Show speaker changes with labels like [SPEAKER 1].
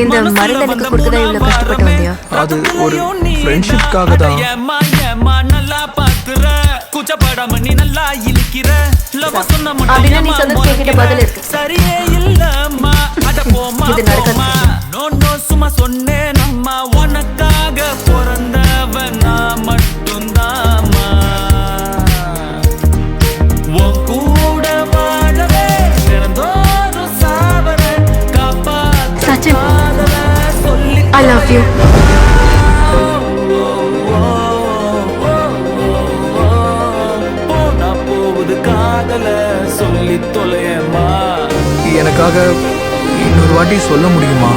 [SPEAKER 1] இந்த மருந்து எனக்கு கொடுக்கதான் இவ்வளவு கஷ்டப்பட்டு வந்தியா?
[SPEAKER 2] அது ஒரு ஃப்ரெண்ட்ஷிப்காக தான்.
[SPEAKER 1] அப்படின்னா நீ சொன்ன கேட்கிட்ட பதில் இருக்கு. இது நடக்காது.
[SPEAKER 3] சும்மா சொன்னேன் அம்மா, உனக்காக பிறந்தவன் நான் மட்டும்தாம்மா. உன் கூட வாழவே பிறந்தோரும் சாவர
[SPEAKER 1] சச்சின்,
[SPEAKER 3] காப்பாத சொல்லி
[SPEAKER 1] I love you.
[SPEAKER 3] போனா போகுது காதல சொல்லி தொலையம்மா.
[SPEAKER 2] எனக்காக இன்னொரு வாட்டி சொல்ல முடியுமா?